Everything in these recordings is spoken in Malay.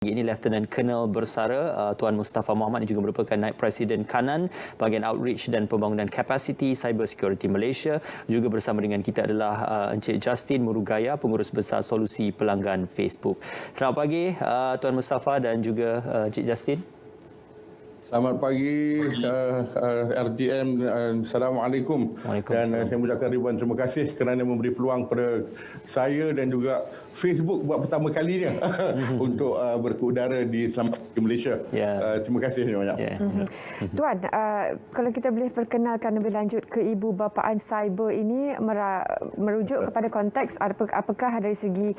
Ini Lieutenant Colonel Bersara Tuan Mustafa Mohamed yang juga merupakan Naib Presiden Kanan Bahagian Outreach dan Pembangunan Kapasiti Cyber Security Malaysia. Juga bersama dengan kita adalah Encik Justin Murugaya, Pengurus Besar Solusi Pelanggan Facebook. Selamat pagi Tuan Mustafa dan juga Encik Justin. Selamat pagi RTM. Assalamualaikum. Dan saya mengucapkan ribuan terima kasih kerana memberi peluang kepada saya dan juga Facebook buat pertama kalinya untuk berkeudara di Selamat Pagi Malaysia. Terima kasih banyak. Tuan, kalau kita boleh perkenalkan lebih lanjut ke ibu bapaan cyber ini, merujuk kepada konteks apakah dari segi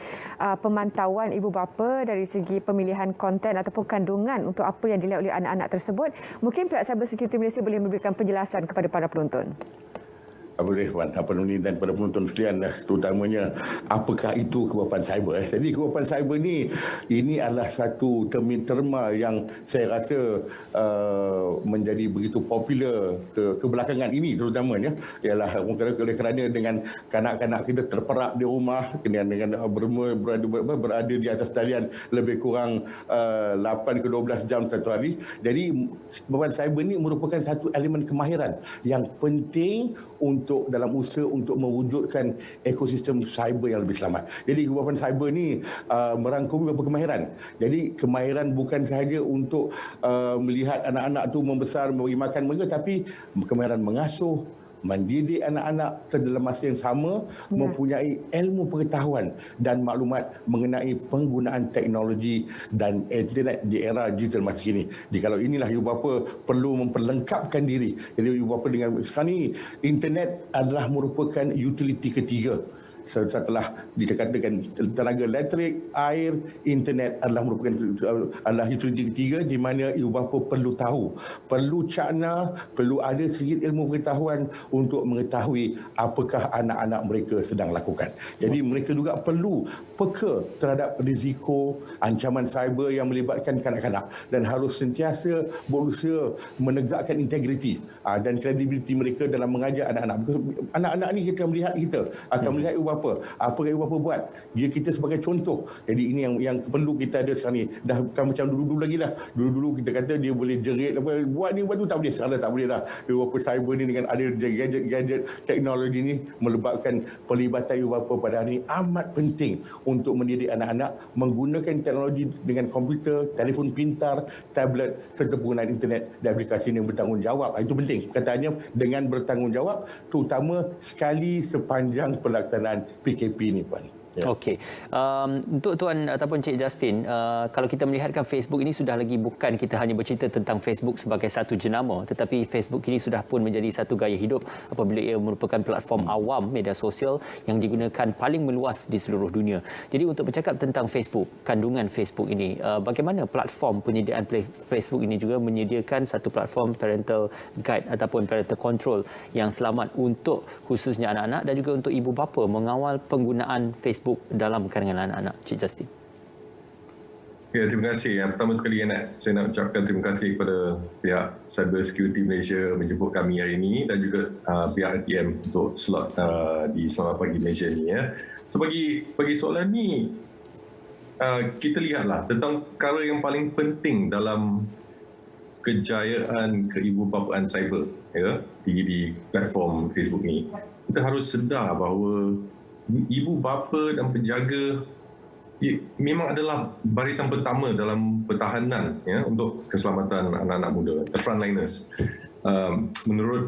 pemantauan ibu bapa, dari segi pemilihan konten ataupun kandungan untuk apa yang dilihat oleh anak-anak tersebut. Mungkin pihak Cyber Security Malaysia boleh memberikan penjelasan kepada para penonton. Boleh Puan Nuni dan pada penonton sekalian, terutamanya apakah itu kebapaan cyber. Jadi kebapaan cyber ini adalah satu terma yang saya rasa menjadi begitu popular kebelakangan ini, terutamanya ialah kerana dengan kanak-kanak kita terperap di rumah dengan berada di atas talian lebih kurang 8 ke 12 jam satu hari. Jadi kebapaan cyber ini merupakan satu elemen kemahiran yang penting untuk dalam usaha untuk mewujudkan ekosistem cyber yang lebih selamat. Jadi kebapaan cyber ni merangkumi beberapa kemahiran. Jadi kemahiran bukan sahaja untuk melihat anak-anak tu membesar, memberi makan mereka, tapi kemahiran mengasuh, mendidik anak-anak dalam masa yang sama, mempunyai ilmu pengetahuan dan maklumat mengenai penggunaan teknologi dan internet di era digital masa kini. Jadi kalau inilah ibu bapa perlu memperlengkapkan diri. Jadi ibu bapa dengan sekarang ni internet adalah merupakan utility ketiga. Setelah dikatakan tenaga elektrik, air, internet adalah merupakan utility ketiga di mana ibu bapa perlu tahu, perlu cakna, perlu ada sedikit ilmu pengetahuan untuk mengetahui apakah anak-anak mereka sedang lakukan. Jadi mereka juga perlu peka terhadap risiko ancaman cyber yang melibatkan kanak-kanak dan harus sentiasa berusaha menegakkan integriti dan kredibiliti mereka dalam mengajar anak-anak. Anak-anak ni kita melihat, kita akan melihat ibu bapa, apa yang ibu bapa buat, dia kita sebagai contoh. Jadi ini yang perlu kita ada sekarang ni. Dah bukan macam dulu-dulu lagi lah. Dulu-dulu kita kata dia boleh jerit apa, buat ni buat tu, tak boleh. Sekarang tak boleh dah. Ibu bapa cyber ni dengan ada gadget teknologi ni melibatkan pelibatan ibu bapa pada hari ini amat penting untuk mendidik anak-anak menggunakan teknologi dengan komputer, telefon pintar, tablet serta penggunaan internet dan aplikasi yang bertanggungjawab. Itu penting. Katanya dengan bertanggungjawab, terutama sekali sepanjang pelaksanaan PKP ni, Puan. Okey. Untuk Tuan ataupun Cik Justin, kalau kita melihatkan Facebook ini sudah lagi bukan kita hanya bercerita tentang Facebook sebagai satu jenama, tetapi Facebook ini sudah pun menjadi satu gaya hidup apabila ia merupakan platform awam media sosial yang digunakan paling meluas di seluruh dunia. Jadi untuk bercakap tentang Facebook, kandungan Facebook ini, bagaimana platform penyediaan Facebook ini juga menyediakan satu platform parental guide ataupun parental control yang selamat untuk khususnya anak-anak dan juga untuk ibu bapa mengawal penggunaan Facebook dalam kalangan anak-anak. Cik Justin. Ya, terima kasih. Yang pertama sekali saya nak ucapkan terima kasih kepada pihak Cyber Security Malaysia menjemput kami hari ini dan juga pihak RTM untuk slot di Selamat Pagi Malaysia ni. So bagi soalan ni, kita lihatlah tentang perkara yang paling penting dalam kejayaan keibubapaan cyber di platform Facebook ni. Kita harus sedar bahawa ibu bapa dan penjaga memang adalah barisan pertama dalam pertahanan untuk keselamatan anak-anak muda, the frontliners. Menurut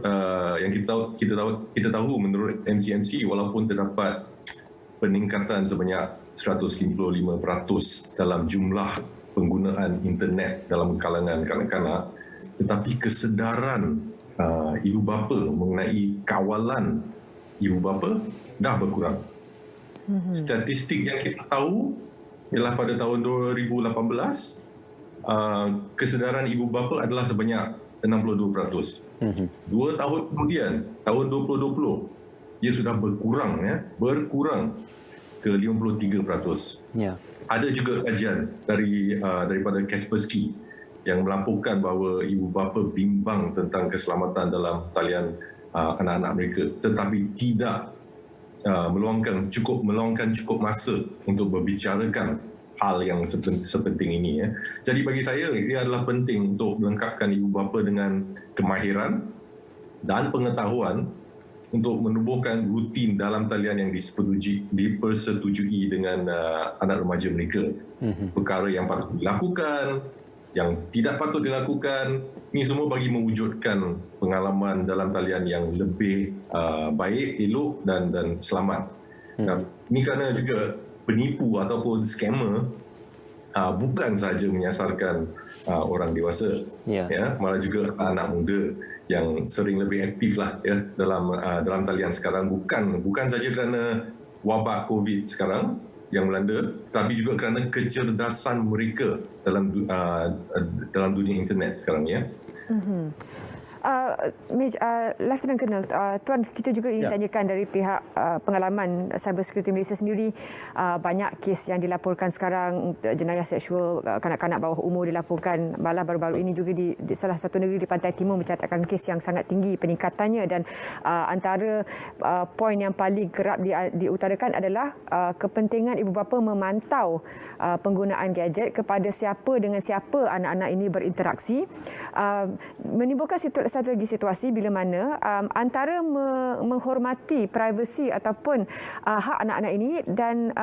yang kita tahu menurut MCMC, walaupun terdapat peningkatan sebanyak 155% dalam jumlah penggunaan internet dalam kalangan kanak-kanak, tetapi kesedaran ibu bapa mengenai kawalan ibu bapa dah berkurang. Statistik yang kita tahu ialah pada tahun 2018 kesedaran ibu bapa adalah sebanyak 62%. 2 tahun kemudian, tahun 2020, ia sudah berkurang ke 53%. Ada juga kajian daripada Kaspersky yang melaporkan bahawa ibu bapa bimbang tentang keselamatan dalam talian anak-anak mereka, tetapi tidak meluangkan cukup masa untuk berbicarakan hal yang sepenting ini. Jadi bagi saya, ia adalah penting untuk melengkapkan ibu bapa dengan kemahiran dan pengetahuan untuk menubuhkan rutin dalam talian yang dipersetujui dengan anak remaja mereka. Perkara yang patut dilakukan, yang tidak patut dilakukan, ini semua bagi mewujudkan pengalaman dalam talian yang lebih baik, elok dan selamat. Ini kerana juga penipu ataupun scammer bukan sahaja menyasarkan orang dewasa, ya, malah juga anak muda yang sering lebih aktif lah, ya, dalam talian sekarang, bukan saja kerana wabak COVID sekarang yang melanda, tapi juga kerana kecerdasan mereka dalam dunia internet sekarang, ya. Lieutenant Colonel, Tuan, kita juga ingin tanyakan dari pihak pengalaman Cyber Security Malaysia sendiri, banyak kes yang dilaporkan sekarang, jenayah seksual kanak-kanak bawah umur dilaporkan, malah baru-baru ini juga di salah satu negeri di Pantai Timur mencatatkan kes yang sangat tinggi peningkatannya, dan antara poin yang paling kerap diutarakan adalah kepentingan ibu bapa memantau penggunaan gadget kepada siapa dengan siapa anak-anak ini berinteraksi, menimbulkan satu lagi situasi bila mana antara menghormati privasi ataupun hak anak-anak ini dan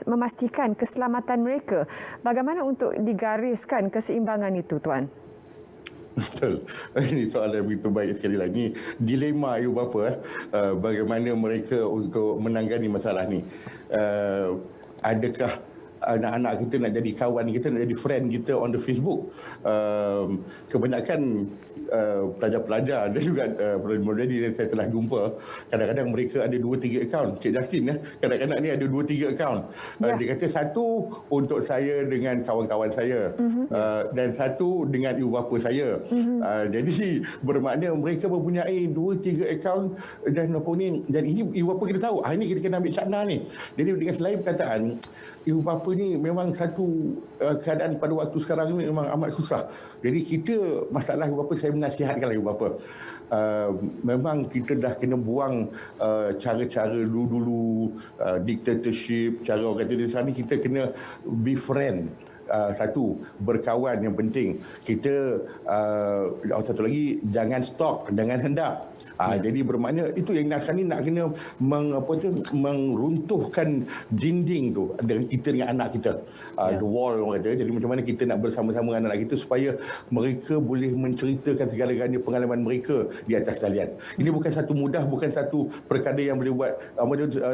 memastikan keselamatan mereka. Bagaimana untuk digariskan keseimbangan itu, Tuan? Betul. Ini soalan yang begitu baik sekali lagi. Dilema ibu bapa, bagaimana mereka untuk menangani masalah ni. Adakah anak-anak kita nak jadi kawan kita, nak jadi friend kita on the Facebook? Kebanyakan pelajar-pelajar dan juga pelajar yang saya telah jumpa, kadang-kadang mereka ada 2-3 akaun. Cik Justin, kadang-kadang ni ada 2-3 akaun. Dia kata satu untuk saya dengan kawan-kawan saya, dan satu dengan ibu bapa saya. Jadi bermakna mereka mempunyai 2-3 akaun dan apa ni, dan ini ibu bapa kita tahu, ini kita kena ambil cakna ni. Jadi dengan selain perkataan, ibu bapa ni memang satu keadaan pada waktu sekarang ni memang amat susah. Jadi kita, masalah ibu bapa, saya menasihatkan ibu bapa, memang kita dah kena buang cara-cara dulu-dulu, dictatorship, cara orang kata di sana, kita kena befriend. Satu, berkawan yang penting. Kita satu lagi, jangan stalk, jangan hendak. Jadi bermakna itu yang nak sekarang ni, nak kena meruntuhkan dinding tu dengan kita dengan anak kita, the wall orang kata. Jadi macam mana kita nak bersama-sama dengan anak kita supaya mereka boleh menceritakan segala-galanya pengalaman mereka di atas talian. Ini bukan satu mudah, bukan satu perkara yang boleh buat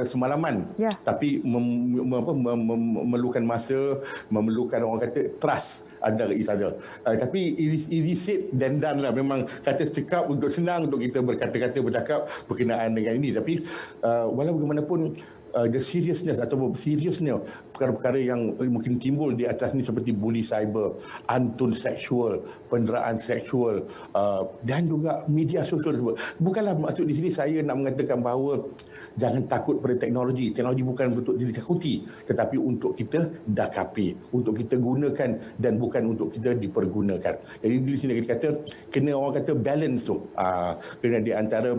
semalaman, tapi memerlukan masa, memerlukan orang kata trust antara each other. Tapi easy said than done lah. Memang kata cakap untuk senang untuk kita berkata-kata, bercakap berkenaan dengan ini. Tapi walau bagaimanapun, the seriousness atau seriousnya perkara-perkara yang mungkin timbul di atas ni seperti bully cyber, antun seksual, penderaan seksual, dan juga media sosial tersebut. Bukanlah maksud di sini saya nak mengatakan bahawa jangan takut pada teknologi. Teknologi bukan untuk ditakuti, tetapi untuk kita dakapi, untuk kita gunakan dan bukan untuk kita dipergunakan. Jadi di sini kita kata kena, orang kata balance tu, kena di antara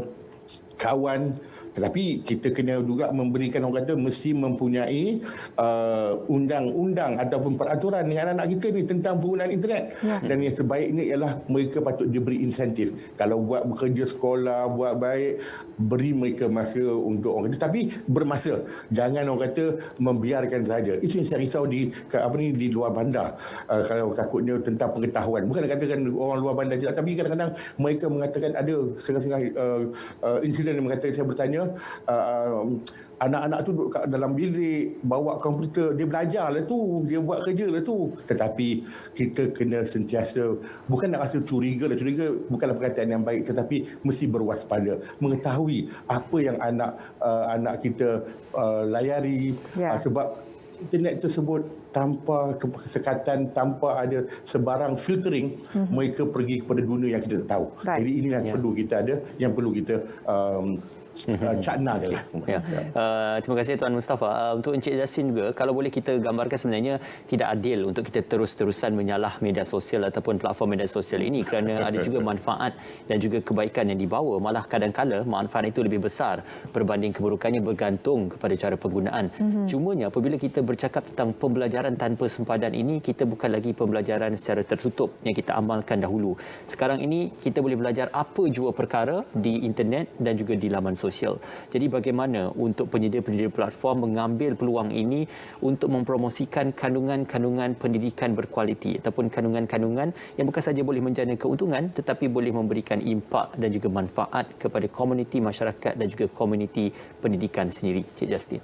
kawan, tetapi kita kena juga memberikan, orang kata mesti mempunyai undang-undang ataupun peraturan dengan anak kita ni tentang penggunaan internet. Dan yang sebaiknya ialah mereka patut diberi insentif. Kalau buat bekerja sekolah, buat baik, beri mereka masa untuk, orang kata, tapi bermasa. Jangan, orang kata, membiarkan saja. Itu yang saya risau di luar bandar. Kalau takutnya tentang pengetahuan. Bukan katakan orang luar bandar tidak, tapi kadang-kadang mereka mengatakan ada setengah-setengah insiden yang mengatakan, saya bertanya, anak-anak tu duduk kat dalam bilik, bawa komputer, dia belajar lah tu, dia buat kerja lah tu. Tetapi kita kena sentiasa, bukan nak rasa curiga lah, curiga bukanlah perkataan yang baik, tetapi mesti berwaspada, mengetahui apa yang anak kita layari, sebab internet tersebut tanpa kesekatan, tanpa ada sebarang filtering, mereka pergi kepada dunia yang kita tak tahu. Jadi inilah yang perlu kita ada, yang perlu kita cakna je lah. Ya. Terima kasih Tuan Mustafa. Untuk Encik Justin juga, kalau boleh kita gambarkan sebenarnya tidak adil untuk kita terus-terusan menyalah media sosial ataupun platform media sosial ini kerana ada juga manfaat dan juga kebaikan yang dibawa. Malah kadang-kala manfaat itu lebih besar berbanding keburukannya bergantung kepada cara penggunaan. Cumanya apabila kita bercakap tentang pembelajaran tanpa sempadan ini, kita bukan lagi pembelajaran secara tertutup yang kita amalkan dahulu. Sekarang ini kita boleh belajar apa jua perkara di internet dan juga di laman sosial. Jadi bagaimana untuk penyedia-penyedia platform mengambil peluang ini untuk mempromosikan kandungan-kandungan pendidikan berkualiti ataupun kandungan-kandungan yang bukan saja boleh menjana keuntungan tetapi boleh memberikan impak dan juga manfaat kepada komuniti masyarakat dan juga komuniti pendidikan sendiri. Cik Justin.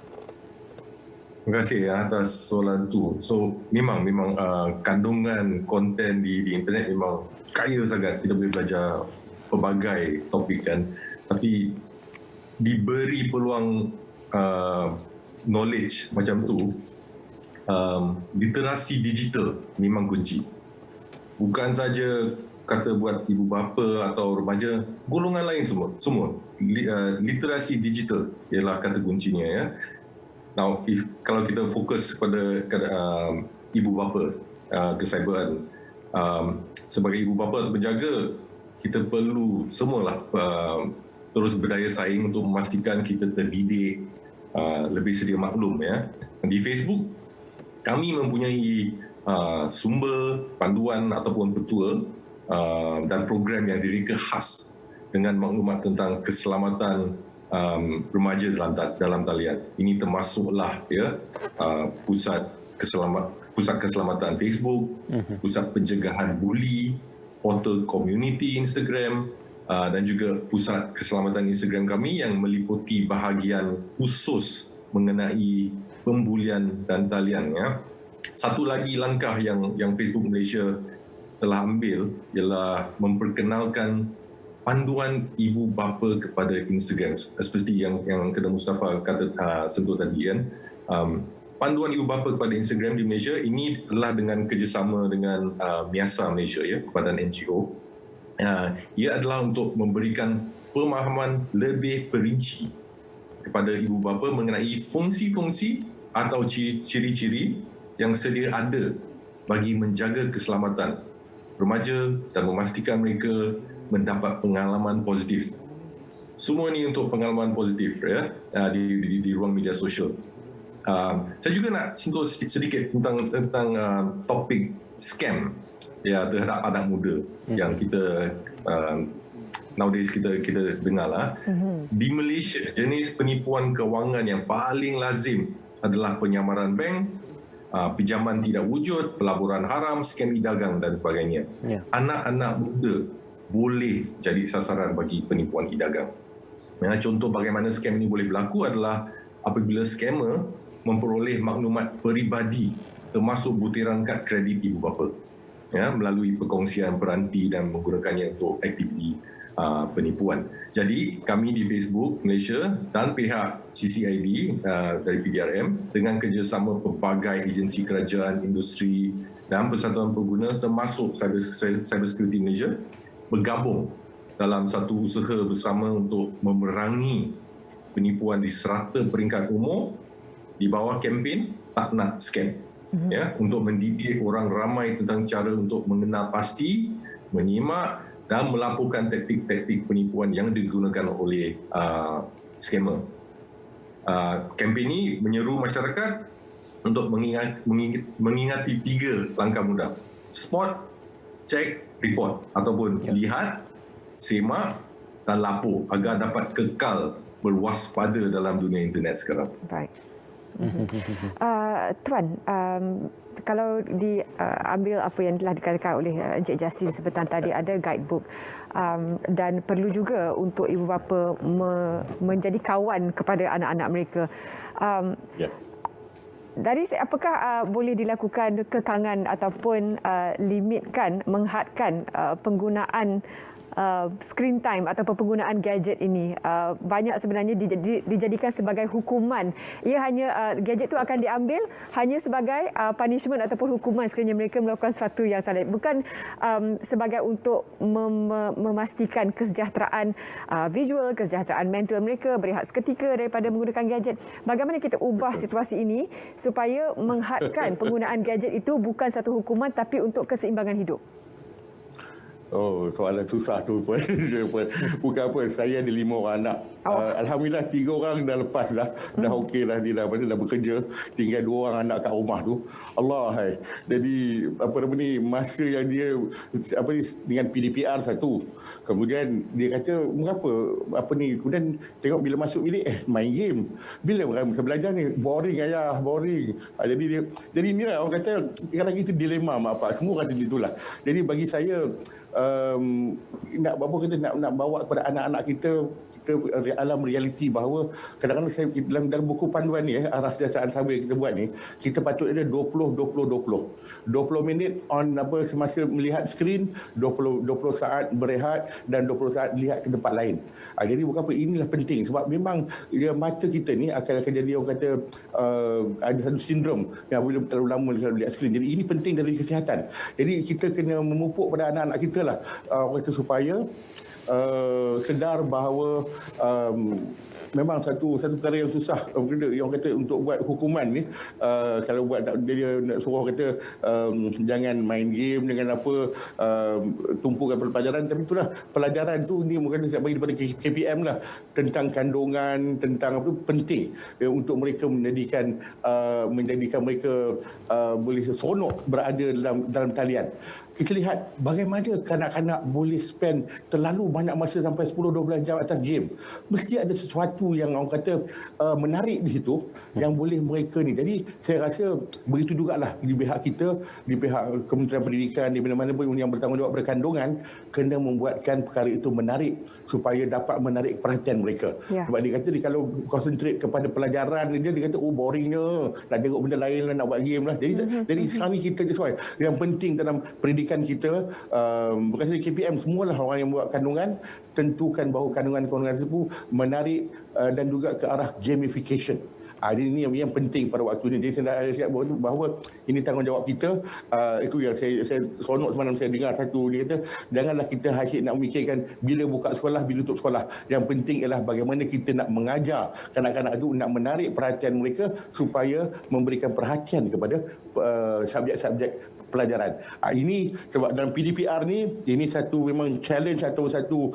Terima kasih atas soalan tu. So memang kandungan konten di internet memang kaya sangat. Kita boleh belajar pelbagai topik kan. Tapi diberi peluang knowledge macam tu, literasi digital memang kunci. Bukan saja kata buat ibu bapa atau remaja, golongan lain semua. Literasi digital ialah kata kuncinya ya. Now, kalau kita fokus kepada ibu bapa, kecyberan, sebagai ibu bapa atau penjaga, kita perlu semualah terus berdaya saing untuk memastikan kita terdidik, lebih sedia maklum ya. Di Facebook, kami mempunyai sumber panduan ataupun petua dan program yang direka khas dengan maklumat tentang keselamatan remaja dalam talian. Ini termasuklah ya pusat keselamatan Facebook, pusat pencegahan buli, portal community Instagram, dan juga pusat keselamatan Instagram kami yang meliputi bahagian khusus mengenai pembulian dan talian ya. Satu lagi langkah yang Facebook Malaysia telah ambil ialah memperkenalkan panduan ibu bapa kepada Instagram, seperti yang Kedai Mustafa kata sentuh tadi kan. Panduan ibu bapa kepada Instagram di Malaysia ini adalah dengan kerjasama dengan MIASA Malaysia ya, badan NGO. Ia adalah untuk memberikan pemahaman lebih perinci kepada ibu bapa mengenai fungsi-fungsi atau ciri-ciri yang sedia ada bagi menjaga keselamatan remaja dan memastikan mereka mendapat pengalaman positif. Semua ini untuk pengalaman positif ya di ruang media sosial. Saya juga nak sentuh sedikit tentang topik scam ya terhadap anak muda yang kita nowadays kita dengarlah. Di Malaysia, jenis penipuan kewangan yang paling lazim adalah penyamaran bank, pinjaman tidak wujud, pelaburan haram, skam e-dagang dan sebagainya. Anak-anak muda boleh jadi sasaran bagi penipuan e-dagang. Contoh bagaimana skam ini boleh berlaku adalah apabila scammer memperoleh maklumat peribadi termasuk butiran kad kredit ibu bapa ya, melalui perkongsian peranti dan menggunakannya untuk aktiviti penipuan. Jadi kami di Facebook Malaysia dan pihak CCID dari PDRM dengan kerjasama pelbagai agensi kerajaan, industri dan persatuan pengguna termasuk Cyber Security Malaysia bergabung dalam satu usaha bersama untuk memerangi penipuan di serata peringkat umur di bawah kempen Tak Nak Scam ya, untuk mendidik orang ramai tentang cara untuk mengenal pasti, menyimak dan melaporkan taktik-taktik penipuan yang digunakan oleh scammer. Kempen ini menyeru masyarakat untuk mengingati 3 langkah mudah: spot, check, report, ataupun lihat, semak dan lapor agar dapat kekal berwaspada dalam dunia internet sekarang. Baik. Tuan, kalau diambil apa yang telah dikatakan oleh Encik Justin sebentar tadi, ada guidebook dan perlu juga untuk ibu bapa menjadi kawan kepada anak-anak mereka. Dari apakah boleh dilakukan kekangan ataupun limitkan, menghadkan penggunaan screen time atau penggunaan gadget ini. Banyak sebenarnya dijadikan sebagai hukuman. Ia hanya gadget itu akan diambil hanya sebagai punishment ataupun hukuman sekiranya mereka melakukan sesuatu yang salah. Bukan sebagai untuk memastikan kesejahteraan visual, kesejahteraan mental mereka berehat seketika daripada menggunakan gadget. Bagaimana kita ubah situasi ini supaya menghadkan penggunaan gadget itu bukan satu hukuman tapi untuk keseimbangan hidup? Oh, soalan susah tu pun. Bukan apa, saya ada 5 orang anak. Alhamdulillah 3 orang dah lepas dah. Dah okey lah, dia dah bekerja. Tinggal 2 orang anak kat rumah tu. Allah hai. Jadi masa yang dia dengan PDPR satu. Kemudian dia kata, "Mengapa kemudian tengok bila masuk bilik main game. Bila orang bisa belajar ni? Boring ayah, boring." Jadi inilah orang kata kadang itu dilema mak bapak. Semua kata itulah. Jadi bagi saya nak bawa kepada anak-anak kita alam realiti bahawa kadang-kadang saya dalam buku panduan ni arah siasatan cyber yang kita buat ni, kita patut ada 20 minit on semasa melihat skrin, 20 saat berehat dan 20 saat lihat ke tempat lain. Jadi bukan apa, inilah penting sebab memang mata kita ni akan jadi orang kata ada satu sindrom yang bila terlalu lama lihat skrin. Jadi ini penting dari kesihatan. Jadi kita kena memupuk pada anak-anak kita lah orang kata supaya sedar bahawa memang satu perkara yang susah yang kata untuk buat hukuman ni. Kalau buat tak, dia nak suruh kata jangan main game dengan tumpukan pelajaran, tapi itulah pelajaran tu ni mungkin saya bagi daripada KPM lah tentang kandungan, tentang penting untuk mereka menjadikan mereka boleh seronok berada dalam talian. Kita lihat bagaimana kanak-kanak boleh spend terlalu banyak masa sampai 10-12 jam atas game. Mesti ada sesuatu yang orang kata menarik di situ yang boleh mereka ni. Jadi saya rasa begitu jugalah di pihak kita, di pihak Kementerian Pendidikan, di mana-mana pun yang bertanggungjawab berkandungan, kena membuatkan perkara itu menarik supaya dapat menarik perhatian mereka. Ya. Sebab dia kata kalau concentrate kepada pelajaran dia kata boringnya, nak tengok benda lain lah, nak buat game lah. Jadi sekarang ni kita sesuai. Yang penting dalam pendidikan kita, bukan sahaja KPM, semualah orang yang buat kandungan, tentukan bahawa kandungan itu menarik dan juga ke arah gamification. Jadi ini yang penting pada waktu ini. Jadi saya dah siap bahawa ini tanggungjawab kita. Itu yang saya seronok semalam saya dengar satu, dia kata janganlah kita asyik nak memikirkan bila buka sekolah, bila tutup sekolah. Yang penting ialah bagaimana kita nak mengajar kanak-kanak itu, nak menarik perhatian mereka supaya memberikan perhatian kepada subjek-subjek pelajaran. Ini sebab dalam PDPR ni, ini satu memang challenge atau satu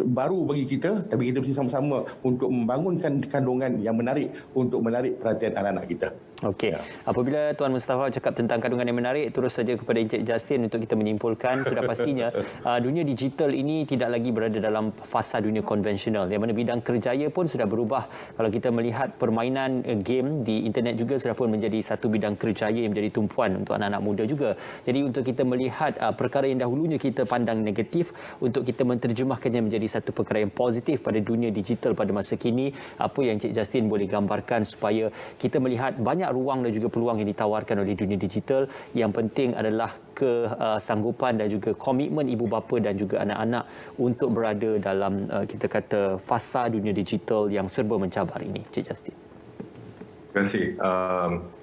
baru bagi kita, tapi kita mesti sama-sama untuk membangunkan kandungan yang menarik untuk menarik perhatian anak-anak kita. Okey. Apabila Tuan Mustafa cakap tentang kandungan yang menarik, terus saja kepada Encik Justin untuk kita menyimpulkan sudah pastinya dunia digital ini tidak lagi berada dalam fasa dunia konvensional, yang mana bidang kerjaya pun sudah berubah. Kalau kita melihat permainan game di internet juga sudah pun menjadi satu bidang kerjaya yang menjadi tumpuan untuk anak-anak muda juga. Jadi untuk kita melihat perkara yang dahulunya kita pandang negatif, untuk kita menterjemahkannya menjadi satu perkara yang positif pada dunia digital pada masa kini, apa yang Encik Justin boleh gambarkan supaya kita melihat banyak ruang dan juga peluang yang ditawarkan oleh dunia digital. Yang penting adalah kesanggupan dan juga komitmen ibu bapa dan juga anak-anak untuk berada dalam kita kata fasa dunia digital yang serba mencabar ini. Cik Justin. Terima kasih.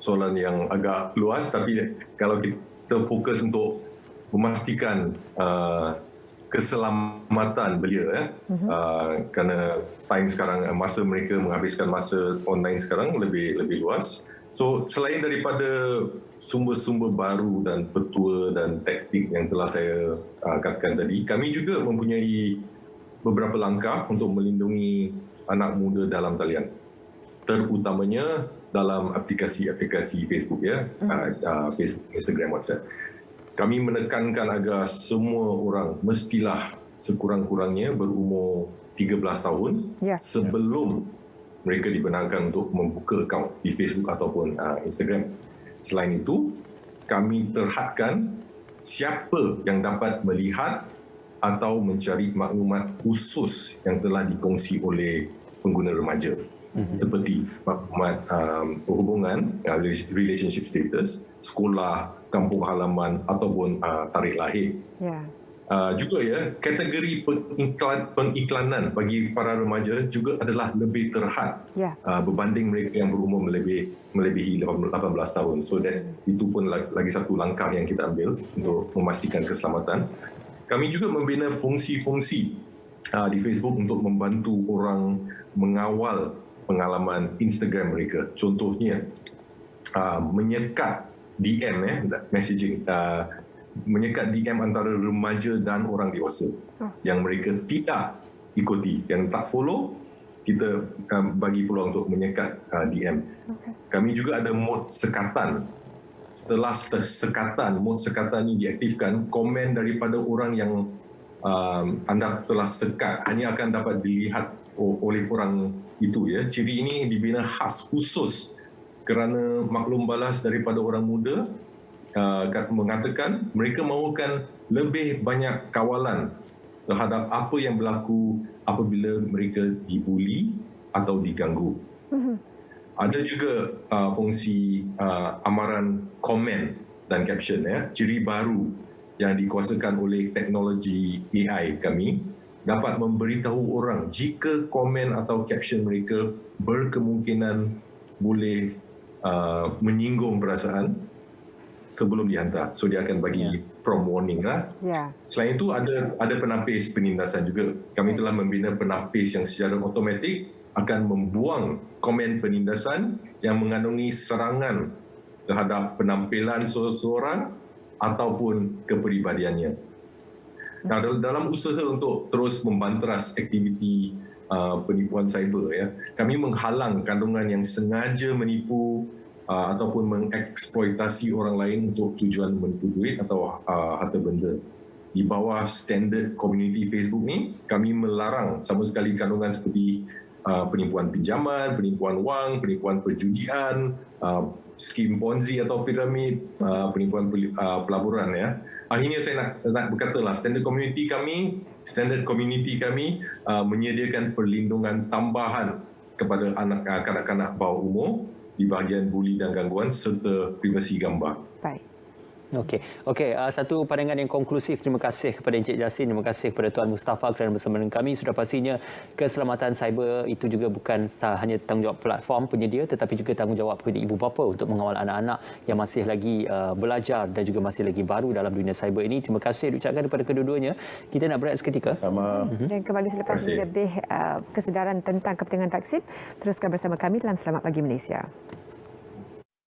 Soalan yang agak luas, tapi kalau kita fokus untuk memastikan keselamatan belia, kerana time sekarang, masa mereka menghabiskan masa online sekarang lebih luas. So selain daripada sumber-sumber baru dan petua dan taktik yang telah saya katakan tadi, kami juga mempunyai beberapa langkah untuk melindungi anak muda dalam talian, terutamanya dalam aplikasi-aplikasi Facebook, Facebook, Instagram, WhatsApp. Kami menekankan agar semua orang mestilah sekurang-kurangnya berumur 13 tahun sebelum mereka dibenarkan untuk membuka akaun di Facebook ataupun Instagram. Selain itu, kami terhadkan siapa yang dapat melihat atau mencari maklumat khusus yang telah dikongsi oleh pengguna remaja. Seperti maklumat perhubungan, relationship status, sekolah, kampung halaman ataupun tarikh lahir. Juga ya, kategori pengiklanan bagi para remaja juga adalah lebih terhad berbanding mereka yang berumur melebihi 18 tahun. So itu pun lagi satu langkah yang kita ambil untuk memastikan keselamatan. Kami juga membina fungsi-fungsi di Facebook untuk membantu orang mengawal pengalaman Instagram mereka. Contohnya menyekat DM messaging, menyekat DM antara remaja dan orang dewasa yang mereka tidak ikuti, yang tak follow, kita bagi peluang untuk menyekat DM. Kami juga ada mod sekatan. Setelah mod sekatan ini diaktifkan, komen daripada orang yang anda telah sekat hanya akan dapat dilihat oleh orang itu. Ya. Ciri ini dibina khas khusus kerana maklum balas daripada orang muda mengatakan mereka mahukan lebih banyak kawalan terhadap apa yang berlaku apabila mereka dibuli atau diganggu. Ada juga fungsi amaran komen dan caption, ciri baru yang dikuasakan oleh teknologi AI kami dapat memberitahu orang jika komen atau caption mereka berkemungkinan boleh menyinggung perasaan sebelum dihantar. So dia akan bagi prompt warning lah. Selain itu ada penapis penindasan juga. Kami telah membina penapis yang secara automatik akan membuang komen penindasan yang mengandungi serangan terhadap penampilan seseorang ataupun kepribadiannya. Nah, dalam usaha untuk terus membanteras aktiviti penipuan cyber, kami menghalang kandungan yang sengaja menipu ataupun mengeksploitasi orang lain untuk tujuan menipu duit atau harta benda. Di bawah standard community Facebook ni, kami melarang sama sekali kandungan seperti penipuan pinjaman, penipuan wang, penipuan perjudian, skim Ponzi atau piramid, penipuan pelaburan. Akhirnya saya nak berkatalah standard community kami menyediakan perlindungan tambahan kepada kanak-kanak bawah umur di bahagian buli dan gangguan serta privasi gambar. Baik. Okey, satu pandangan yang konklusif. Terima kasih kepada Encik Justin, terima kasih kepada Tuan Mustafa kerana bersama dengan kami. Sudah pastinya keselamatan cyber itu juga bukan hanya tanggungjawab platform penyedia tetapi juga tanggungjawab kepada ibu bapa untuk mengawal anak-anak yang masih lagi belajar dan juga masih lagi baru dalam dunia cyber ini. Terima kasih diucapkan kepada kedua-duanya. Kita nak berehat seketika. Sama. Dan kembali selepas ini lebih kesedaran tentang kepentingan vaksin. Teruskan bersama kami dalam Selamat Pagi Malaysia.